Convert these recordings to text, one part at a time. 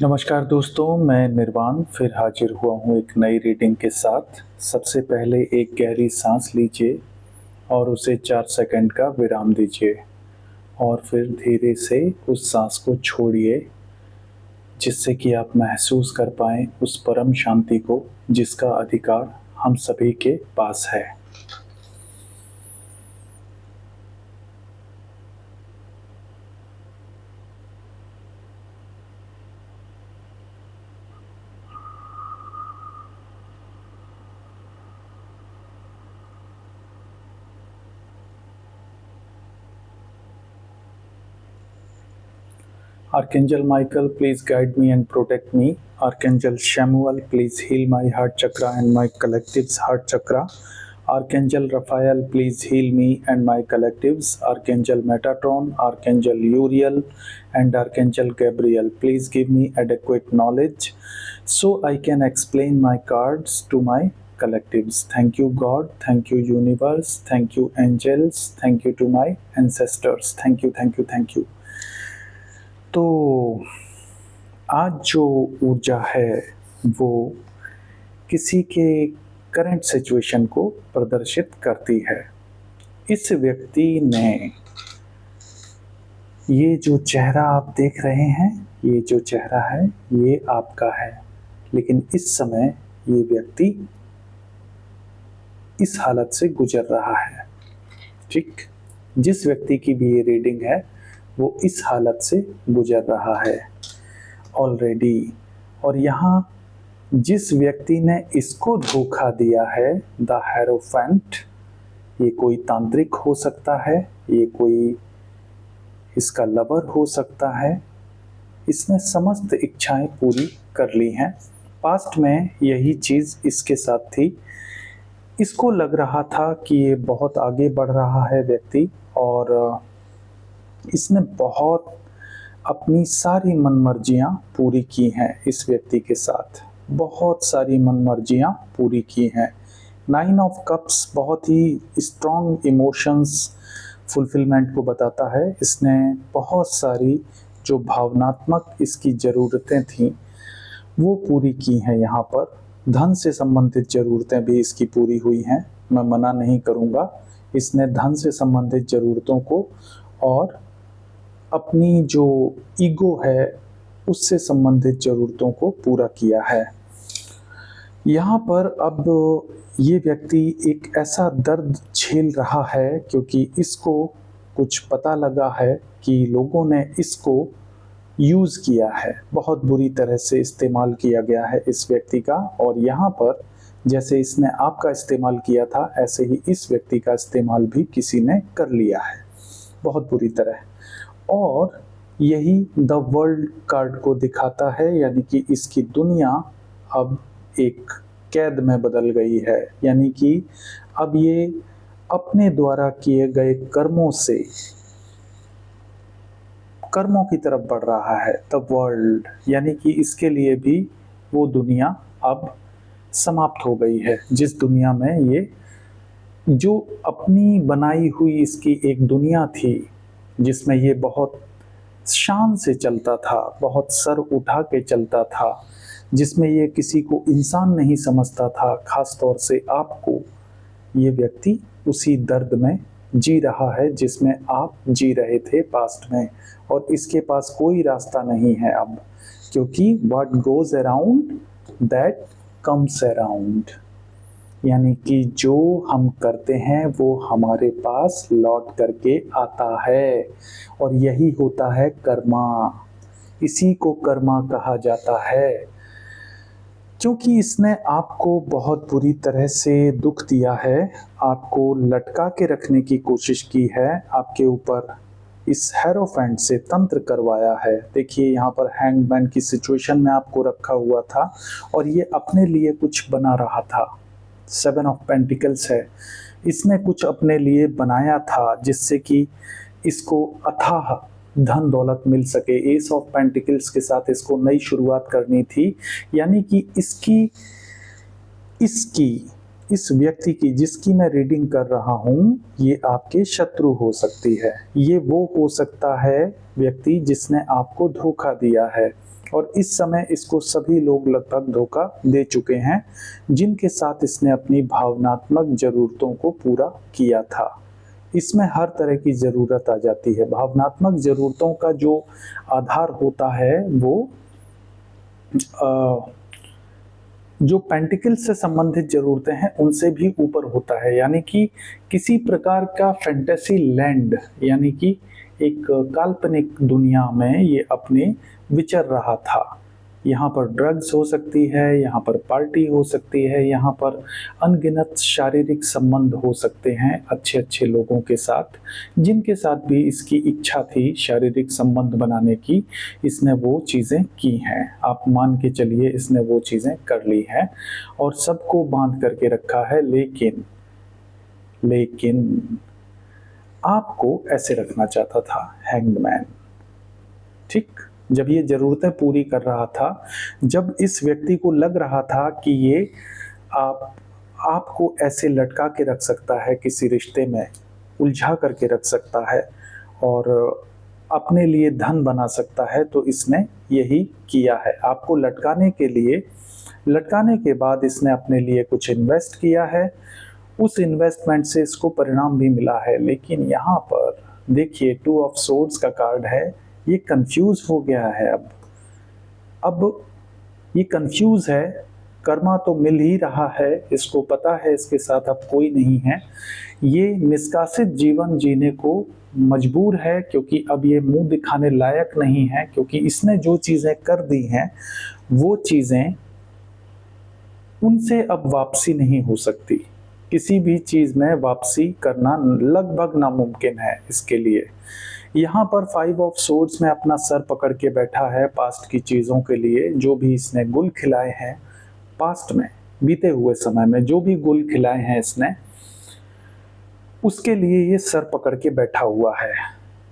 नमस्कार दोस्तों, मैं निर्वाण फिर हाजिर हुआ हूँ एक नई रीडिंग के साथ। सबसे पहले एक गहरी सांस लीजिए और उसे 4 सेकंड का विराम दीजिए और फिर धीरे से उस सांस को छोड़िए, जिससे कि आप महसूस कर पाएँ उस परम शांति को जिसका अधिकार हम सभी के पास है। Archangel Michael, please guide me and protect me. Archangel Samuel, please heal my heart chakra and my collective's heart chakra. Archangel Raphael, please heal me and my collectives. Archangel Metatron, Archangel Uriel, and Archangel Gabriel, please give me adequate knowledge so I can explain my cards to my collectives. Thank you, God. Thank you, universe. Thank you, angels. Thank you to my ancestors. Thank you, thank you, thank you. तो आज जो ऊर्जा है वो किसी के current situation को प्रदर्शित करती है। इस व्यक्ति ने ये जो चेहरा आप देख रहे हैं, ये जो चेहरा है ये आपका है, लेकिन इस समय ये व्यक्ति इस हालत से गुजर रहा है। ठीक, जिस व्यक्ति की भी ये रीडिंग है वो इस हालत से गुजर रहा है ऑलरेडी। और यहाँ जिस व्यक्ति ने इसको धोखा दिया है, द हेरोफेंट, ये कोई तांत्रिक हो सकता है, ये कोई इसका लवर हो सकता है। इसने समस्त इच्छाएं पूरी कर ली हैं। पास्ट में यही चीज़ इसके साथ थी। इसको लग रहा था कि ये बहुत आगे बढ़ रहा है व्यक्ति, और इसने बहुत अपनी सारी मनमर्जियाँ पूरी की हैं। इस व्यक्ति के साथ बहुत सारी मनमर्जियाँ पूरी की हैं। 9 ऑफ कप्स बहुत ही स्ट्रॉन्ग इमोशंस फुलफिलमेंट को बताता है। इसने बहुत सारी जो भावनात्मक इसकी ज़रूरतें थीं वो पूरी की हैं। यहाँ पर धन से संबंधित ज़रूरतें भी इसकी पूरी हुई हैं, मैं मना नहीं करूँगा। इसने धन से संबंधित ज़रूरतों को और अपनी जो ईगो है उससे संबंधित ज़रूरतों को पूरा किया है। यहाँ पर अब ये व्यक्ति एक ऐसा दर्द झेल रहा है क्योंकि इसको कुछ पता लगा है कि लोगों ने इसको यूज़ किया है, बहुत बुरी तरह से इस्तेमाल किया गया है इस व्यक्ति का। और यहाँ पर जैसे इसने आपका इस्तेमाल किया था, ऐसे ही इस व्यक्ति का इस्तेमाल भी किसी ने कर लिया है बहुत बुरी तरह। और यही द वर्ल्ड कार्ड को दिखाता है, यानी कि इसकी दुनिया अब एक कैद में बदल गई है। यानी कि अब ये अपने द्वारा किए गए कर्मों की तरफ बढ़ रहा है। द वर्ल्ड यानी कि इसके लिए भी वो दुनिया अब समाप्त हो गई है, जिस दुनिया में ये जो अपनी बनाई हुई इसकी एक दुनिया थी जिसमें ये बहुत शान से चलता था, बहुत सर उठा के चलता था, जिसमें ये किसी को इंसान नहीं समझता था, खास तौर से आपको। ये व्यक्ति उसी दर्द में जी रहा है जिसमें आप जी रहे थे पास्ट में, और इसके पास कोई रास्ता नहीं है अब, क्योंकि what goes around that comes around. यानी कि जो हम करते हैं वो हमारे पास लौट करके आता है, और यही होता है कर्मा। इसी को कर्मा कहा जाता है, क्योंकि इसने आपको बहुत बुरी तरह से दुख दिया है, आपको लटका के रखने की कोशिश की है, आपके ऊपर इस हेरोफेंट से तंत्र करवाया है। देखिए यहाँ पर हैंगमैन की सिचुएशन में आपको रखा हुआ था और ये अपने लिए कुछ बना रहा था। 7 ऑफ पेंटिकल्स है, इसने कुछ अपने लिए बनाया था जिससे कि इसको अथाह धन दौलत मिल सके। एस ऑफ पेंटिकल्स के साथ इसको नई शुरुआत करनी थी, यानी कि इस व्यक्ति की जिसकी मैं रीडिंग कर रहा हूँ, ये आपके शत्रु हो सकती है। ये वो हो सकता है व्यक्ति जिसने आपको धोखा दिया है, और इस समय इसको सभी लोग लगभग धोखा दे चुके हैं जिनके साथ इसने अपनी भावनात्मक जरूरतों को पूरा किया था। इसमें हर तरह की ज़रूरत आ जाती है। भावनात्मक ज़रूरतों का जो आधार होता है वो जो पेंटिकल से संबंधित ज़रूरतें हैं उनसे भी ऊपर होता है, यानी कि किसी प्रकार का फैंटेसी लैंड, यानी कि एक काल्पनिक दुनिया में ये अपने विचर रहा था। यहाँ पर ड्रग्स हो सकती है, यहाँ पर पार्टी हो सकती है, यहाँ पर अनगिनत शारीरिक संबंध हो सकते हैं अच्छे अच्छे लोगों के साथ, जिनके साथ भी इसकी इच्छा थी शारीरिक संबंध बनाने की। इसने वो चीज़ें की हैं, आप मान के चलिए इसने वो चीज़ें कर ली हैं और सबको बांध करके रखा है। लेकिन आपको ऐसे रखना चाहता था हैंगमैन, ठीक। जब ये ज़रूरतें पूरी कर रहा था, जब इस व्यक्ति को लग रहा था कि ये आपको ऐसे लटका के रख सकता है, किसी रिश्ते में उलझा करके रख सकता है और अपने लिए धन बना सकता है, तो इसने यही किया है। आपको लटकाने के बाद इसने अपने लिए कुछ इन्वेस्ट किया है, उस इन्वेस्टमेंट से इसको परिणाम भी मिला है। लेकिन यहाँ पर देखिए 2 ऑफ सोर्ड्स का कार्ड है, ये कंफ्यूज हो गया है। अब ये कंफ्यूज है, कर्मा तो मिल ही रहा है, इसको पता है इसके साथ अब कोई नहीं है, ये निष्कासित जीवन जीने को मजबूर है क्योंकि अब ये मुंह दिखाने लायक नहीं है, क्योंकि इसने जो चीज़ें कर दी हैं वो चीज़ें उनसे अब वापसी नहीं हो सकती। किसी भी चीज़ में वापसी करना लगभग नामुमकिन है इसके लिए। यहाँ पर 5 ऑफ सोर्ड्स में अपना सर पकड़ के बैठा है पास्ट की चीज़ों के लिए। जो भी इसने गुल खिलाए हैं पास्ट में, बीते हुए समय में जो भी गुल खिलाए हैं इसने, उसके लिए ये सर पकड़ के बैठा हुआ है।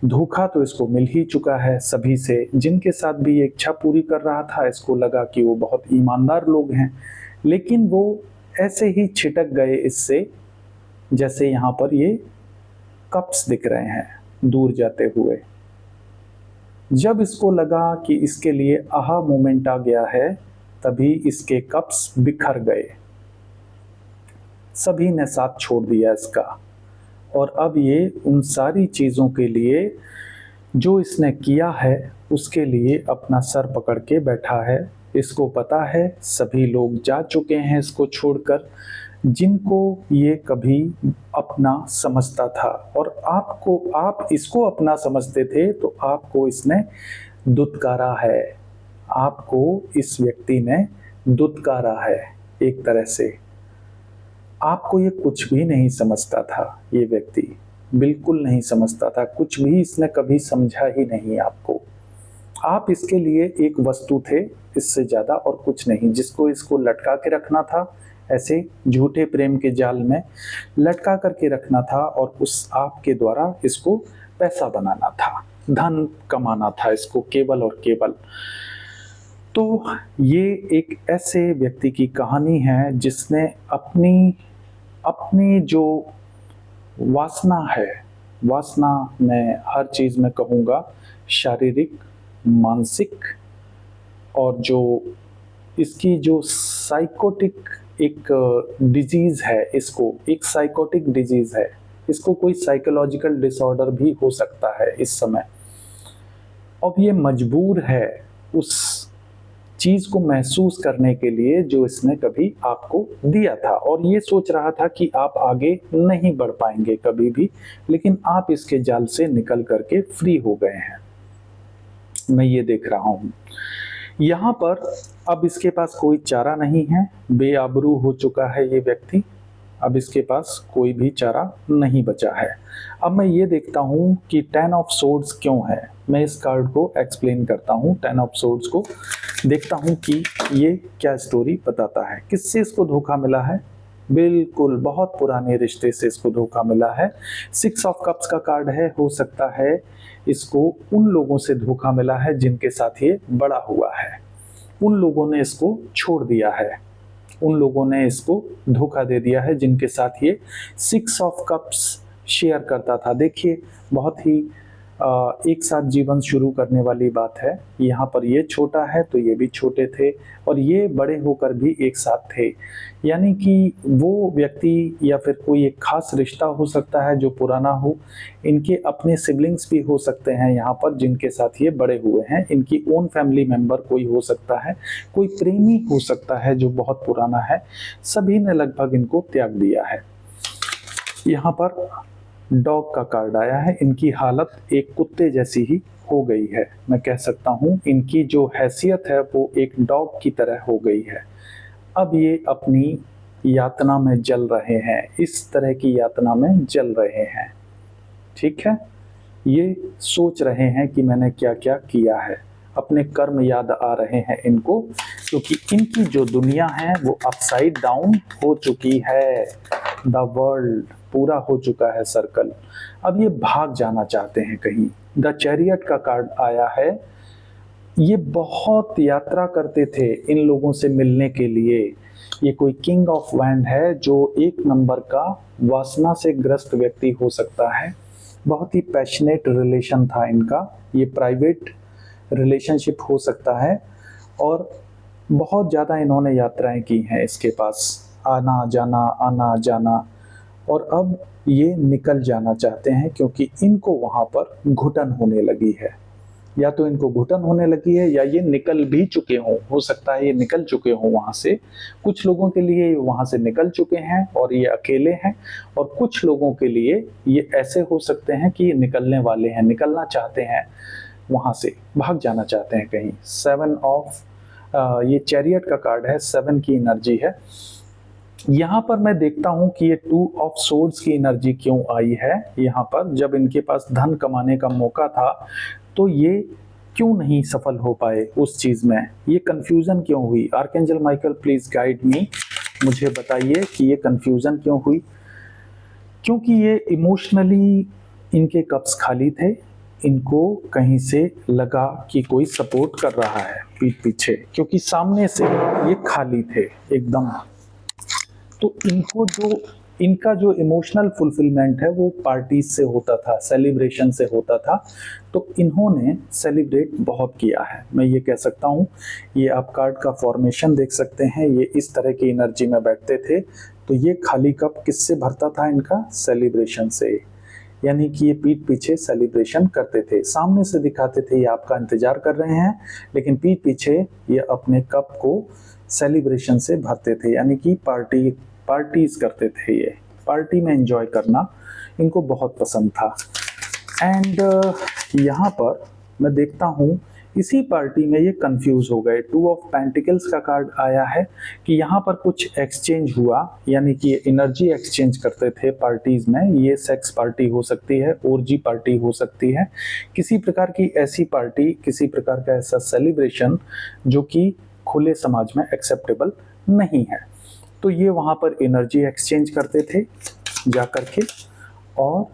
धोखा तो इसको मिल ही चुका है सभी से, जिनके साथ भी ये इच्छा पूरी कर रहा था इसको लगा कि वो बहुत ईमानदार लोग हैं, लेकिन वो ऐसे ही छिटक गए इससे, जैसे यहाँ पर ये कप्स दिख रहे हैं दूर जाते हुए। जब इसको लगा कि इसके लिए आहा मोमेंट आ गया है, तभी इसके कप्स बिखर गए, सभी ने साथ छोड़ दिया इसका। और अब ये उन सारी चीज़ों के लिए जो इसने किया है उसके लिए अपना सर पकड़ के बैठा है। इसको पता है सभी लोग जा चुके हैं इसको छोड़कर, जिनको ये कभी अपना समझता था। और आप इसको अपना समझते थे तो आपको इसने दुत्कारा है, आपको इस व्यक्ति ने दुत्कारा है एक तरह से। आपको ये कुछ भी नहीं समझता था, ये व्यक्ति बिल्कुल नहीं समझता था, कुछ भी इसने कभी समझा ही नहीं आपको। आप इसके लिए एक वस्तु थे, इससे ज़्यादा और कुछ नहीं, जिसको इसको लटका के रखना था, ऐसे झूठे प्रेम के जाल में लटका करके रखना था और उस आपके द्वारा इसको पैसा बनाना था, धन कमाना था इसको केवल और केवल। तो ये एक ऐसे व्यक्ति की कहानी है जिसने अपनी जो वासना है, वासना मैं हर चीज़ में कहूँगा, शारीरिक, मानसिक, और जो इसकी जो साइकोटिक एक डिजीज़ है, इसको एक साइकोटिक डिजीज़ है, इसको कोई साइकोलॉजिकल डिसऑर्डर भी हो सकता है इस समय। अब ये मजबूर है उस चीज़ को महसूस करने के लिए जो इसने कभी आपको दिया था, और ये सोच रहा था कि आप आगे नहीं बढ़ पाएंगे कभी भी, लेकिन आप इसके जाल से निकल करके फ्री हो गए हैं। मैं ये देख रहा हूँ यहाँ पर। अब इसके पास कोई चारा नहीं है, बेआबरू हो चुका है ये व्यक्ति, अब इसके पास कोई भी चारा नहीं बचा है। अब मैं ये देखता हूँ कि 10 ऑफ सोर्ड्स क्यों है, मैं इस कार्ड को एक्सप्लेन करता हूँ। 10 ऑफ सोर्ड्स को देखता हूँ कि ये क्या स्टोरी बताता है, किससे इसको धोखा मिला है। बिल्कुल बहुत पुराने रिश्ते से इसको धोखा मिला है। 6 ऑफ कप्स का कार्ड है, हो सकता है इसको उन लोगों से धोखा मिला है जिनके साथ ये बड़ा हुआ है, उन लोगों ने इसको छोड़ दिया है, उन लोगों ने इसको धोखा दे दिया है जिनके साथ ये 6 ऑफ कप्स शेयर करता था। देखिए बहुत ही एक साथ जीवन शुरू करने वाली बात है। यहाँ पर ये छोटा है तो ये भी छोटे थे और ये बड़े होकर भी एक साथ थे, यानी कि वो व्यक्ति या फिर कोई एक खास रिश्ता हो सकता है जो पुराना हो। इनके अपने सिबलिंग्स भी हो सकते हैं यहाँ पर जिनके साथ ये बड़े हुए हैं, इनकी ओन फैमिली मेंबर कोई हो सकता है, कोई प्रेमी हो सकता है जो बहुत पुराना है। सभी ने लगभग इनको त्याग दिया है। यहाँ पर डॉग का कार्ड आया है। इनकी हालत एक कुत्ते जैसी ही हो गई है। मैं कह सकता हूँ इनकी जो हैसियत है वो एक डॉग की तरह हो गई है। अब ये अपनी यातना में जल रहे हैं, इस तरह की यातना में जल रहे हैं। ठीक है, ये सोच रहे हैं कि मैंने क्या क्या किया है, अपने कर्म याद आ रहे हैं इनको, क्योंकि इनकी जो दुनिया है वो अपसाइड डाउन हो चुकी है। द वर्ल्ड पूरा हो चुका है सर्कल। अब ये भाग जाना चाहते हैं कहीं। द चैरियट का कार्ड आया है। ये बहुत यात्रा करते थे इन लोगों से मिलने के लिए। ये कोई किंग ऑफ वैंड है जो एक नंबर का वासना से ग्रस्त व्यक्ति हो सकता है। बहुत ही पैशनेट रिलेशन था इनका। ये प्राइवेट रिलेशनशिप हो सकता है और बहुत ज़्यादा इन्होंने यात्राएं की हैं इसके पास, आना जाना, और अब ये निकल जाना चाहते हैं क्योंकि इनको वहाँ पर घुटन होने लगी है। या तो इनको घुटन होने लगी है या ये निकल भी चुके हों, हो सकता है ये निकल चुके हों वहाँ से। कुछ लोगों के लिए ये वहाँ से निकल चुके हैं और ये अकेले हैं, और कुछ लोगों के लिए ये ऐसे हो सकते हैं कि ये निकलने वाले हैं, निकलना चाहते हैं वहाँ से, भाग जाना चाहते हैं कहीं। 7 ऑफ ये चैरियट का कार्ड है, 7 की एनर्जी है। यहाँ पर मैं देखता हूँ कि ये 2 ऑफ सोर्ड्स की एनर्जी क्यों आई है यहाँ पर। जब इनके पास धन कमाने का मौका था तो ये क्यों नहीं सफल हो पाए उस चीज़ में, ये कंफ्यूजन क्यों हुई। Archangel Michael please guide me, मुझे बताइए कि ये कंफ्यूजन क्यों हुई। क्योंकि ये इमोशनली इनके कप्स खाली थे। इनको कहीं से लगा कि कोई सपोर्ट कर रहा है पीठ पीछे, क्योंकि सामने से ये खाली थे एकदम। तो इनको इनका जो इमोशनल फुलफिलमेंट है वो पार्टीज से होता था, सेलिब्रेशन से होता था। तो इन्होंने सेलिब्रेट बहुत किया है, मैं ये कह सकता हूँ। ये आप कार्ड का फॉर्मेशन देख सकते हैं, ये इस तरह की एनर्जी में बैठते थे। तो ये खाली कप किससे भरता था इनका, सेलिब्रेशन से। यानी कि ये पीठ पीछे सेलिब्रेशन करते थे, सामने से दिखाते थे ये आपका इंतजार कर रहे हैं, लेकिन पीठ पीछे ये अपने कप को सेलिब्रेशन से भरते थे। यानी कि पार्टीज करते थे। ये पार्टी में एंजॉय करना इनको बहुत पसंद था। एंड यहाँ पर मैं देखता हूँ इसी पार्टी में ये कंफ्यूज हो गए। 2 ऑफ पेंटिकल्स का कार्ड आया है कि यहाँ पर कुछ एक्सचेंज हुआ, यानी कि ये एनर्जी एक्सचेंज करते थे पार्टीज में। ये सेक्स पार्टी हो सकती है, ओरजी पार्टी हो सकती है, किसी प्रकार की ऐसी पार्टी, किसी प्रकार का ऐसा सेलिब्रेशन जो कि खुले समाज में एक्सेप्टेबल नहीं है। तो ये वहाँ पर एनर्जी एक्सचेंज करते थे जा कर के और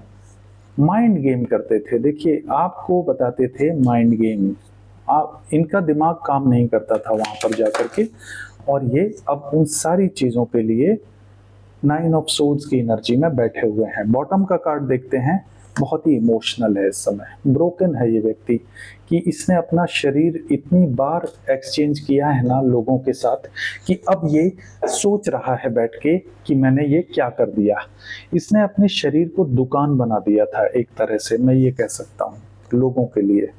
माइंड गेम करते थे। देखिए आपको बताते थे माइंड गेम। इनका दिमाग काम नहीं करता था वहाँ पर जा कर के, और ये अब उन सारी चीज़ों के लिए 9 ऑफ सोर्ड्स की एनर्जी में बैठे हुए हैं। बॉटम का कार्ड देखते हैं, बहुत ही इमोशनल है इस समय, ब्रोकन है ये व्यक्ति कि इसने अपना शरीर इतनी बार एक्सचेंज किया है ना लोगों के साथ कि अब ये सोच रहा है बैठ के कि मैंने ये क्या कर दिया। इसने अपने शरीर को दुकान बना दिया था एक तरह से, मैं ये कह सकता हूँ लोगों के लिए।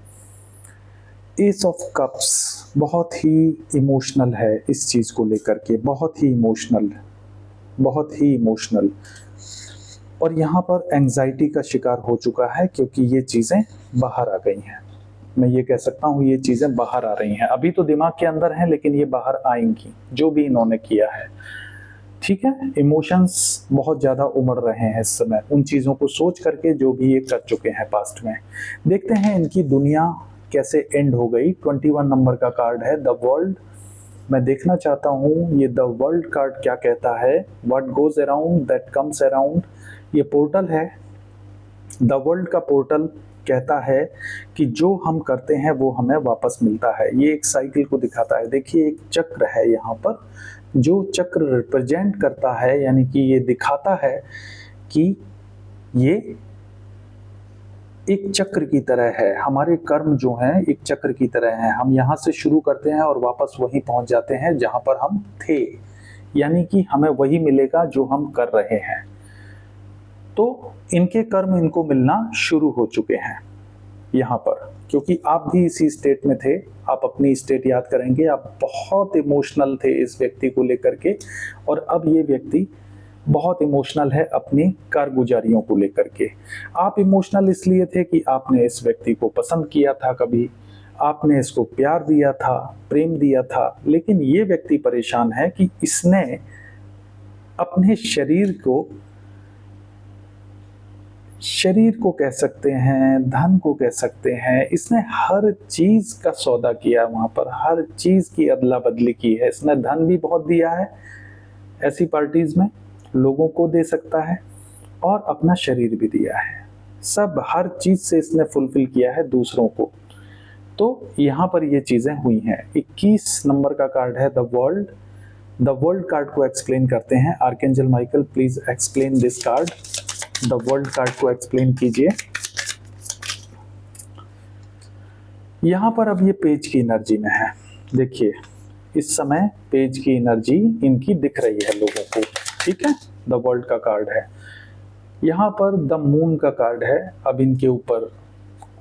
एस ऑफ कप्स बहुत ही इमोशनल है इस चीज़ को लेकर के, बहुत ही इमोशनल, बहुत ही इमोशनल। और यहाँ पर एंजाइटी का शिकार हो चुका है क्योंकि ये चीज़ें बाहर आ गई हैं। मैं ये कह सकता हूँ ये चीज़ें बाहर आ रही हैं। अभी तो दिमाग के अंदर हैं लेकिन ये बाहर आएंगी जो भी इन्होंने किया है। ठीक है, इमोशंस बहुत ज़्यादा उमड़ रहे हैं इस समय उन चीज़ों को सोच करके जो भी ये कर चुके हैं पास्ट में। देखते हैं इनकी दुनिया कैसे एंड हो गई। 21 नंबर का कार्ड है द वर्ल्ड। मैं देखना चाहता हूँ ये द वर्ल्ड कार्ड क्या कहता है। What goes around that comes around. ये पोर्टल है, द वर्ल्ड का पोर्टल कहता है कि जो हम करते हैं वो हमें वापस मिलता है। ये एक साइकिल को दिखाता है। देखिए एक चक्र है यहाँ पर, जो चक्र रिप्रेजेंट करता है, यानी कि ये दिखाता है कि ये एक चक्र की तरह है। हमारे कर्म जो हैं एक चक्र की तरह हैं। हम यहाँ से शुरू करते हैं और वापस वहीं पहुंच जाते हैं जहां पर हम थे, यानी कि हमें वही मिलेगा जो हम कर रहे हैं। तो इनके कर्म इनको मिलना शुरू हो चुके हैं यहाँ पर, क्योंकि आप भी इसी स्टेट में थे। आप अपनी स्टेट याद करेंगे, आप बहुत इमोशनल थे इस व्यक्ति को लेकर के, और अब ये व्यक्ति बहुत इमोशनल है अपनी कारगुजारियों को लेकर के। आप इमोशनल इसलिए थे कि आपने इस व्यक्ति को पसंद किया था, कभी आपने इसको प्यार दिया था, प्रेम दिया था, लेकिन ये व्यक्ति परेशान है कि इसने अपने शरीर को कह सकते हैं, धन को कह सकते हैं, इसने हर चीज का सौदा किया, वहां पर हर चीज की अदला बदली की है। इसने धन भी बहुत दिया है, ऐसी पार्टीज में लोगों को दे सकता है, और अपना शरीर भी दिया है। सब हर चीज से इसने फुलफिल किया है दूसरों को। तो यहाँ पर ये चीजें हुई हैं। 21 नंबर का कार्ड है द वर्ल्ड कार्ड को एक्सप्लेन करते हैं। Archangel Michael, please explain this card. The world card को एक्सप्लेन कीजिए। यहां पर अब ये पेज की एनर्जी में है। देखिए इस समय पेज की एनर्जी इनकी दिख रही है लोगों को, ठीक है। द वर्ल्ड का कार्ड है। यहाँ पर द मून का कार्ड है। अब इनके ऊपर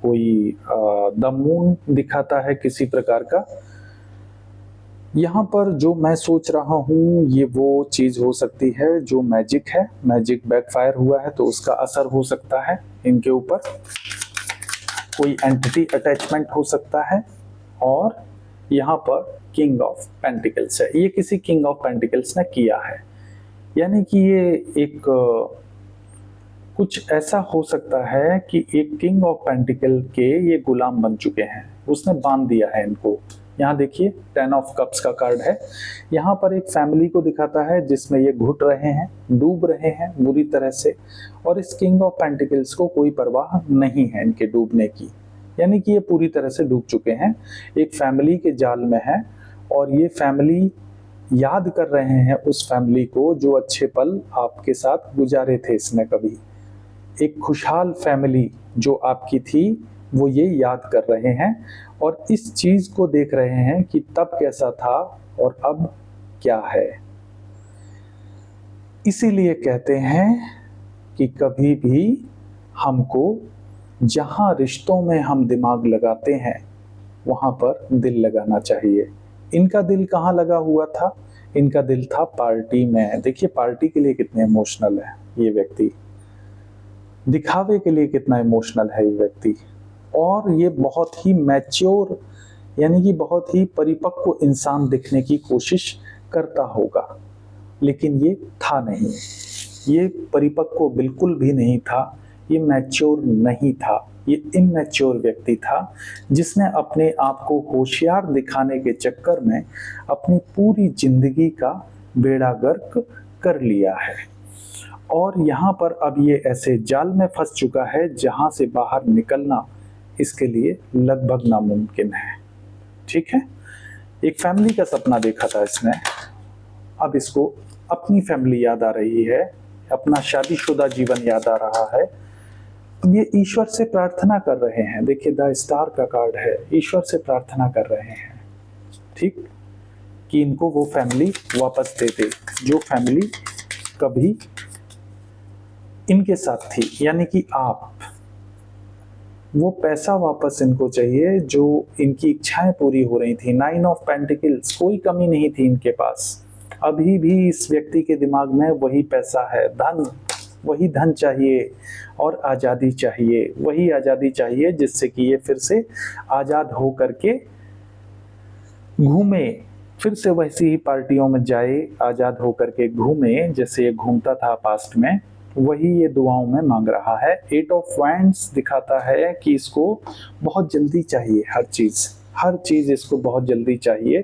कोई द मून दिखाता है किसी प्रकार का। यहाँ पर जो मैं सोच रहा हूँ ये वो चीज हो सकती है जो मैजिक है। मैजिक बैकफायर हुआ है तो उसका असर हो सकता है इनके ऊपर। कोई एंटिटी अटैचमेंट हो सकता है। और यहाँ पर किंग ऑफ पेंटिकल्स है। ये किसी किंग ऑफ पेंटिकल्स ने किया है, यानी कि ये एक कुछ ऐसा हो सकता है कि एक किंग ऑफ पेंटिकल के ये गुलाम बन चुके हैं। उसने बांध दिया है इनको। यहाँ देखिए 10 ऑफ कप्स का कार्ड है। यहाँ पर एक फैमिली को दिखाता है जिसमें ये घुट रहे हैं, डूब रहे हैं बुरी तरह से, और इस किंग ऑफ पेंटिकल्स को कोई परवाह नहीं है इनके डूबने की, यानी कि ये पूरी तरह से डूब चुके हैं, एक फैमिली के जाल में है। और ये फैमिली याद कर रहे हैं उस फैमिली को जो अच्छे पल आपके साथ गुजारे थे इसने कभी। एक खुशहाल फैमिली जो आपकी थी वो ये याद कर रहे हैं और इस चीज को देख रहे हैं कि तब कैसा था और अब क्या है। इसीलिए कहते हैं कि कभी भी हमको जहां रिश्तों में हम दिमाग लगाते हैं वहां पर दिल लगाना चाहिए। इनका दिल कहाँ लगा हुआ था? इनका दिल था पार्टी में। देखिए पार्टी के लिए कितने इमोशनल है ये व्यक्ति, दिखावे के लिए कितना इमोशनल है ये व्यक्ति। और ये बहुत ही मैच्योर यानी कि बहुत ही परिपक्व इंसान दिखने की कोशिश करता होगा, लेकिन ये था नहीं। ये परिपक्व बिल्कुल भी नहीं था, ये मैच्योर नहीं था, ये इमैच्योर व्यक्ति था जिसने अपने आप को होशियार दिखाने के चक्कर में अपनी पूरी जिंदगी का बेड़ा गर्क कर लिया है। और यहाँ पर अब ये ऐसे जाल में फंस चुका है जहां से बाहर निकलना इसके लिए लगभग नामुमकिन है। ठीक है, एक फैमिली का सपना देखा था इसने, अब इसको अपनी फैमिली याद आ रही है, अपना शादीशुदा जीवन याद आ रहा है। अब ये ईश्वर से प्रार्थना कर रहे हैं। देखिए द स्टार का कार्ड है, ईश्वर से प्रार्थना कर रहे हैं, ठीक, कि इनको वो फैमिली वापस दे दे जो फैमिली कभी इनके साथ थी, यानी कि आप। वो पैसा वापस इनको चाहिए जो इनकी इच्छाएं पूरी हो रही थी। 9 ऑफ पेंटिकल्स, कोई कमी नहीं थी इनके पास। अभी भी इस व्यक्ति के दिमाग में वही पैसा है, धन, वही धन चाहिए और आज़ादी चाहिए। वही आज़ादी चाहिए जिससे कि ये फिर से आज़ाद हो करके घूमे, फिर से वैसी ही पार्टियों में जाए, आज़ाद हो करके घूमे जैसे ये घूमता था पास्ट में। वही ये दुआओं में मांग रहा है। 8 ऑफ वैंड्स दिखाता है कि इसको बहुत जल्दी चाहिए हर चीज इसको बहुत जल्दी चाहिए।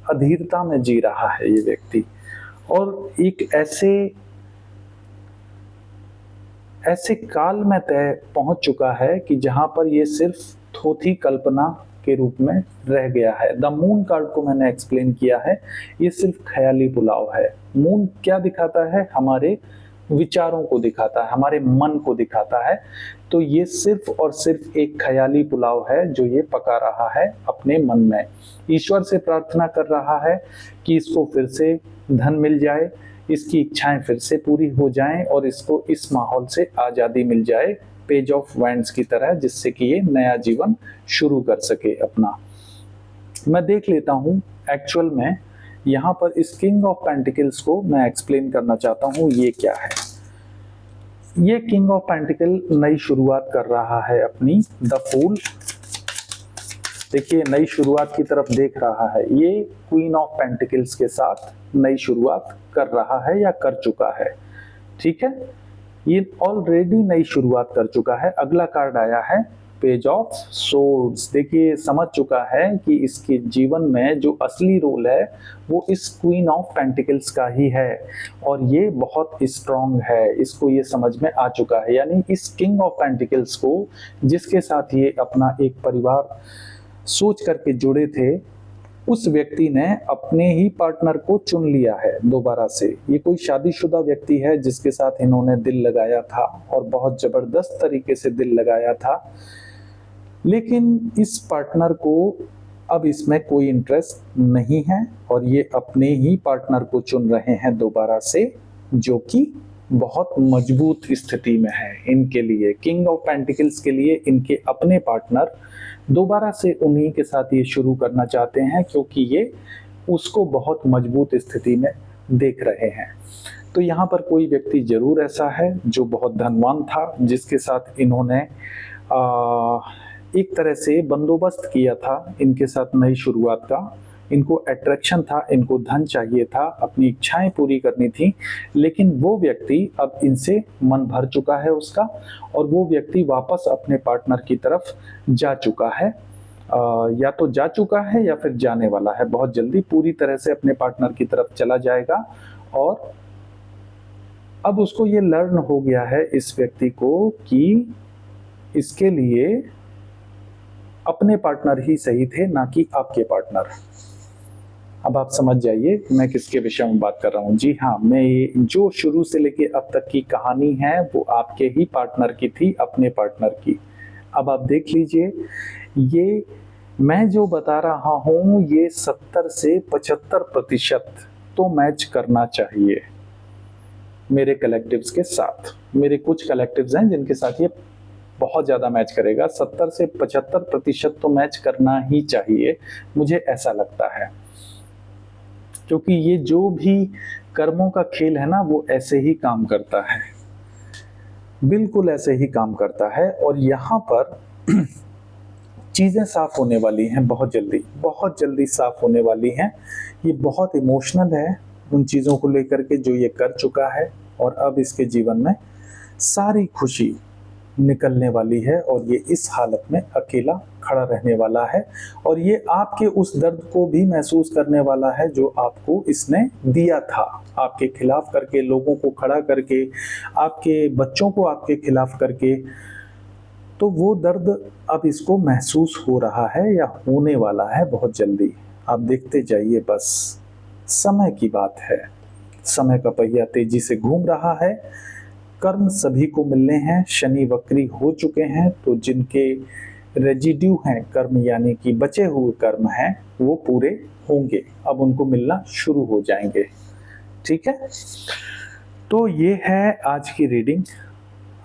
अधीरता में जी रहा है ये व्यक्ति, और एक ऐसे काल में पहुंच चुका है कि जहां पर ये सिर्फ थोथी कल्पना के रूप में रह गया है। द मून कार्ड को मैंने एक्सप्लेन किया है, ये सिर्फ ख्याली पुलाव है। मून क्या दिखाता है? हमारे विचारों को दिखाता है, हमारे मन को दिखाता है तो ये सिर्फ और सिर्फ एक ख्याली पुलाव है जो ये पका रहा है अपने मन में। ईश्वर से प्रार्थना कर रहा है कि इसको फिर से धन मिल जाए, इसकी इच्छाएं फिर से पूरी हो जाएं और इसको इस माहौल से आज़ादी मिल जाए पेज ऑफ वैंड्स की तरह, जिससे कि ये नया जीवन शुरू कर सके अपना। मैं देख लेता हूँ एक्चुअल में यहाँ पर इस किंग ऑफ पेंटिकल्स को मैं एक्सप्लेन करना चाहता हूँ ये क्या है। ये किंग ऑफ पेंटिकल नई शुरुआत कर रहा है अपनी। द फूल, देखिए नई शुरुआत की तरफ देख रहा है। ये क्वीन ऑफ पेंटिकल्स के साथ नई शुरुआत कर रहा है या कर चुका है, ठीक है। ये ऑलरेडी नई शुरुआत कर चुका है। अगला कार्ड आया है पेज ऑफ सोर्ड्स। देखिए समझ चुका है कि इसके जीवन में जो असली रोल है वो इस क्वीन ऑफ पेंटिकल्स का ही है और ये बहुत स्ट्रांग है, इसको ये समझ में आ चुका है। यानी इस किंग ऑफ पेंटिकल्स को जिसके साथ ये अपना एक परिवार सोच करके जुड़े थे, उस व्यक्ति ने अपने ही पार्टनर को चुन लिया है दोबारा से। ये कोई शादीशुदा व्यक्ति है जिसके साथ इन्होंने दिल लगाया था और बहुत जबरदस्त तरीके से दिल लगाया था, लेकिन इस पार्टनर को अब इसमें कोई इंटरेस्ट नहीं है और ये अपने ही पार्टनर को चुन रहे हैं दोबारा से, जो कि बहुत मजबूत स्थिति में है इनके लिए। किंग ऑफ पेंटिकल्स के लिए इनके अपने पार्टनर दोबारा से उन्हीं के साथ ये शुरू करना चाहते हैं, क्योंकि ये उसको बहुत मजबूत स्थिति में देख रहे हैं। तो यहाँ पर कोई व्यक्ति जरूर ऐसा है जो बहुत धनवान था, जिसके साथ इन्होंने एक तरह से बंदोबस्त किया था इनके साथ नई शुरुआत का। इनको अट्रैक्शन था, इनको धन चाहिए था, अपनी इच्छाएं पूरी करनी थी, लेकिन वो व्यक्ति अब इनसे मन भर चुका है उसका और वो व्यक्ति वापस अपने पार्टनर की तरफ जा चुका है। या तो जा चुका है या फिर जाने वाला है, बहुत जल्दी पूरी तरह से अपने पार्टनर की तरफ चला जाएगा। और अब उसको ये लर्न हो गया है इस व्यक्ति को कि इसके लिए अपने पार्टनर ही सही थे, ना कि आपके पार्टनर। अब आप समझ जाइए मैं किसके विषय में बात कर रहा हूँ। जी हाँ, मैं ये जो शुरू से लेके अब तक की कहानी है वो आपके ही पार्टनर की थी, अपने पार्टनर की। अब आप देख लीजिए, ये मैं जो बता रहा हूँ ये 70 से 75% तो मैच करना चाहिए मेरे कलेक्टिव्स के साथ। मेरे कुछ कलेक्टिव्स हैं जिनके साथ ये बहुत ज़्यादा मैच करेगा। 70 से 75% तो मैच करना ही चाहिए, मुझे ऐसा लगता है, क्योंकि ये जो भी कर्मों का खेल है ना वो ऐसे ही काम करता है, बिल्कुल ऐसे ही काम करता है। और यहाँ पर चीज़ें साफ होने वाली हैं बहुत जल्दी साफ होने वाली हैं। ये बहुत इमोशनल है उन चीज़ों को लेकर के जो ये कर चुका है, और अब इसके जीवन में सारी खुशी निकलने वाली है और ये इस हालत में अकेला खड़ा रहने वाला है। और ये आपके उस दर्द को भी महसूस करने वाला है जो आपको इसने दिया था, आपके खिलाफ करके, लोगों को खड़ा करके, आपके बच्चों को आपके खिलाफ करके। तो वो दर्द अब इसको महसूस हो रहा है या होने वाला है बहुत जल्दी। आप देखते जाइए, बस समय की बात है। समय का पहिया तेजी से घूम रहा है। कर्म सभी को मिलने हैं, शनि वक्री हो चुके हैं, तो जिनके रेजिड्यू हैं कर्म यानी कि बचे हुए कर्म हैं वो पूरे होंगे, अब उनको मिलना शुरू हो जाएंगे। ठीक है, तो ये है आज की रीडिंग।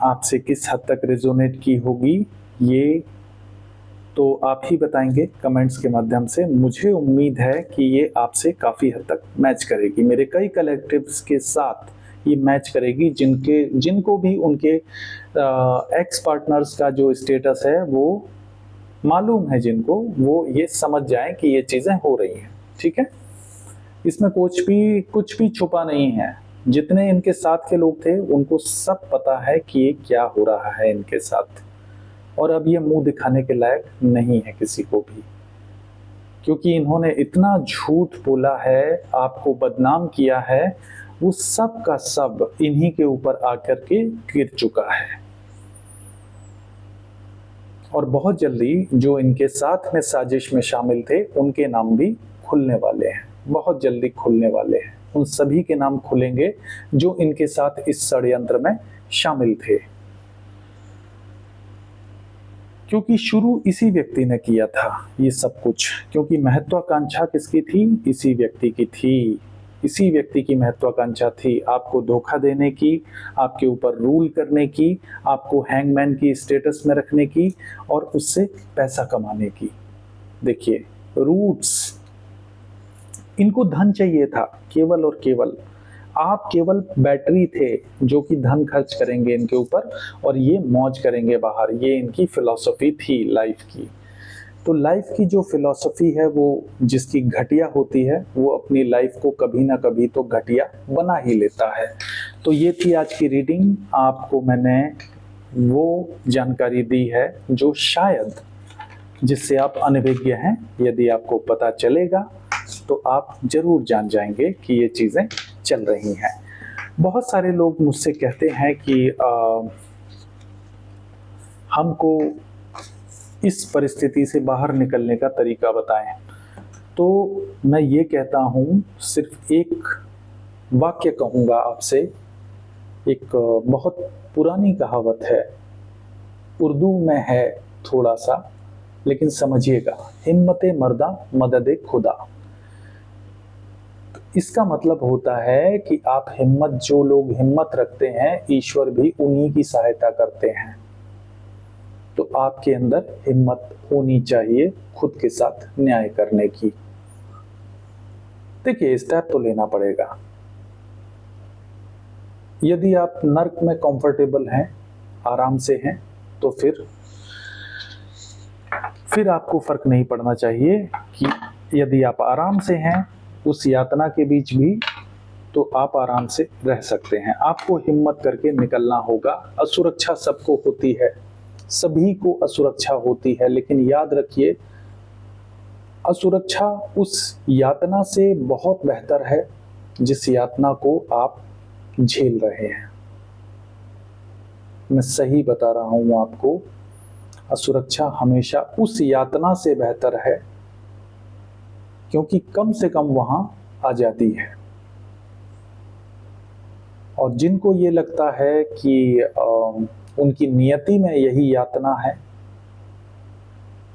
आपसे किस हद तक रेजोनेट की होगी ये तो आप ही बताएंगे कमेंट्स के माध्यम से। मुझे उम्मीद है कि ये आपसे काफ़ी हद तक मैच करेगी, मेरे कई कलेक्टिव्स के साथ ये मैच करेगी, जिनको भी उनके एक्स पार्टनर्स का जो स्टेटस है वो मालूम है, जिनको वो ये समझ जाएं कि ये चीज़ें हो रही हैं। ठीक है, इसमें कुछ भी छुपा नहीं है। जितने इनके साथ के लोग थे उनको सब पता है कि ये क्या हो रहा है इनके साथ, और अब ये मुंह दिखाने के लायक नहीं है किसी को भी, क्योंकि इन्होंने इतना झूठ बोला है, आपको बदनाम किया है, वो सब का सब इन्हीं के ऊपर आकर के गिर चुका है। और बहुत जल्दी जो इनके साथ में साजिश में शामिल थे उनके नाम भी खुलने वाले हैं, बहुत जल्दी खुलने वाले हैं। उन सभी के नाम खुलेंगे जो इनके साथ इस षड्यंत्र में शामिल थे। क्योंकि शुरू इसी व्यक्ति ने किया था ये सब कुछ, क्योंकि महत्वाकांक्षा किसकी थी? इसी व्यक्ति की थी। इसी व्यक्ति की महत्वाकांक्षा थी आपको धोखा देने की, आपके ऊपर रूल करने की, आपको हैंगमैन की स्टेटस में रखने की और उससे पैसा कमाने की। देखिए रूट्स, इनको धन चाहिए था केवल और केवल। आप केवल बैटरी थे जो कि धन खर्च करेंगे इनके ऊपर और ये मौज करेंगे बाहर। ये इनकी फिलॉसफी थी लाइफ की। तो लाइफ की जो फिलॉसफी है वो जिसकी घटिया होती है वो अपनी लाइफ को कभी ना कभी तो घटिया बना ही लेता है। तो ये थी आज की रीडिंग। आपको मैंने वो जानकारी दी है जो शायद जिससे आप अनभिज्ञ हैं। यदि आपको पता चलेगा तो आप जरूर जान जाएंगे कि ये चीज़ें चल रही हैं। बहुत सारे लोग मुझसे कहते हैं कि हमको इस परिस्थिति से बाहर निकलने का तरीका बताएं। तो मैं ये कहता हूँ, सिर्फ एक वाक्य कहूँगा आपसे। एक बहुत पुरानी कहावत है, उर्दू में है थोड़ा सा, लेकिन समझिएगा, हिम्मते मर्दा मददे खुदा। इसका मतलब होता है कि आप हिम्मत, जो लोग हिम्मत रखते हैं ईश्वर भी उन्हीं की सहायता करते हैं। तो आपके अंदर हिम्मत होनी चाहिए खुद के साथ न्याय करने की। देखिए स्टेप तो लेना पड़ेगा। यदि आप नर्क में कंफर्टेबल हैं, आराम से हैं, तो फिर आपको फर्क नहीं पड़ना चाहिए कि यदि आप आराम से हैं उस यातना के बीच भी, तो आप आराम से रह सकते हैं। आपको हिम्मत करके निकलना होगा। असुरक्षा सबको होती है, सभी को असुरक्षा होती है, लेकिन याद रखिए असुरक्षा उस यातना से बहुत बेहतर है जिस यातना को आप झेल रहे हैं। मैं सही बता रहा हूं आपको, असुरक्षा हमेशा उस यातना से बेहतर है, क्योंकि कम से कम वहां आजादी है। और जिनको ये लगता है कि उनकी नियति में यही यातना है,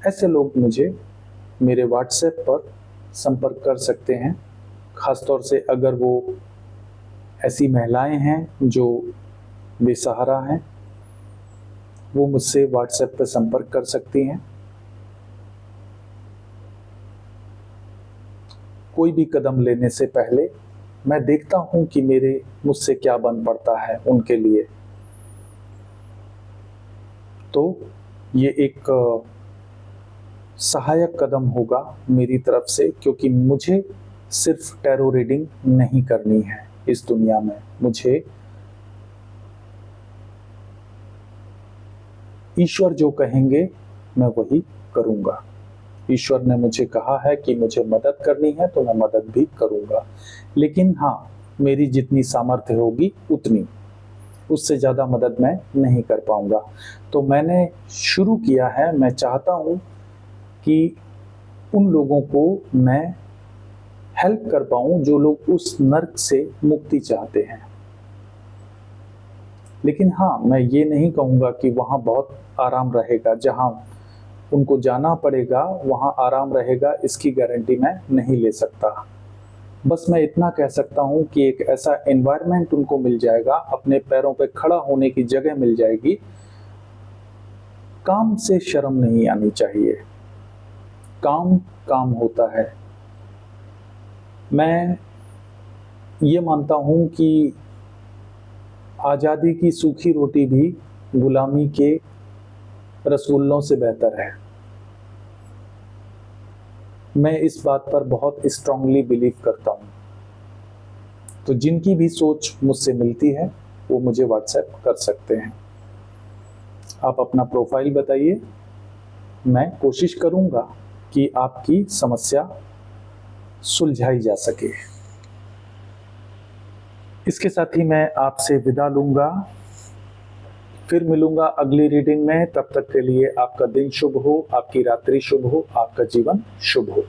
ऐसे लोग मुझे मेरे व्हाट्सएप पर संपर्क कर सकते हैं। खासतौर से अगर वो ऐसी महिलाएं हैं जो बेसहारा हैं, वो मुझसे व्हाट्सएप पर संपर्क कर सकती हैं। कोई भी कदम लेने से पहले मैं देखता हूं कि मुझसे क्या बन पड़ता है उनके लिए। तो ये एक सहायक कदम होगा मेरी तरफ से, क्योंकि मुझे सिर्फ टैरो रीडिंग नहीं करनी है इस दुनिया में। मुझे ईश्वर जो कहेंगे मैं वही करूंगा। ईश्वर ने मुझे कहा है कि मुझे मदद करनी है तो मैं मदद भी करूंगा, लेकिन हाँ, मेरी जितनी सामर्थ्य होगी उतनी, उससे ज़्यादा मदद मैं नहीं कर पाऊंगा। तो मैंने शुरू किया है, मैं चाहता हूँ कि उन लोगों को मैं हेल्प कर पाऊँ जो लोग उस नर्क से मुक्ति चाहते हैं। लेकिन हाँ, मैं ये नहीं कहूँगा कि वहाँ बहुत आराम रहेगा। जहाँ उनको जाना पड़ेगा वहाँ आराम रहेगा, इसकी गारंटी मैं नहीं ले सकता। बस मैं इतना कह सकता हूँ कि एक ऐसा एनवायरनमेंट उनको मिल जाएगा, अपने पैरों पे खड़ा होने की जगह मिल जाएगी। काम से शर्म नहीं आनी चाहिए, काम काम होता है। मैं ये मानता हूँ कि आज़ादी की सूखी रोटी भी गुलामी के रसगुल्लों से बेहतर है। मैं इस बात पर बहुत स्ट्रांगली बिलीव करता हूँ। तो जिनकी भी सोच मुझसे मिलती है वो मुझे व्हाट्सएप कर सकते हैं। आप अपना प्रोफाइल बताइए, मैं कोशिश करूँगा कि आपकी समस्या सुलझाई जा सके। इसके साथ ही मैं आपसे विदा लूँगा, फिर मिलूंगा अगली रीडिंग में। तब तक के लिए आपका दिन शुभ हो, आपकी रात्रि शुभ हो, आपका जीवन शुभ हो।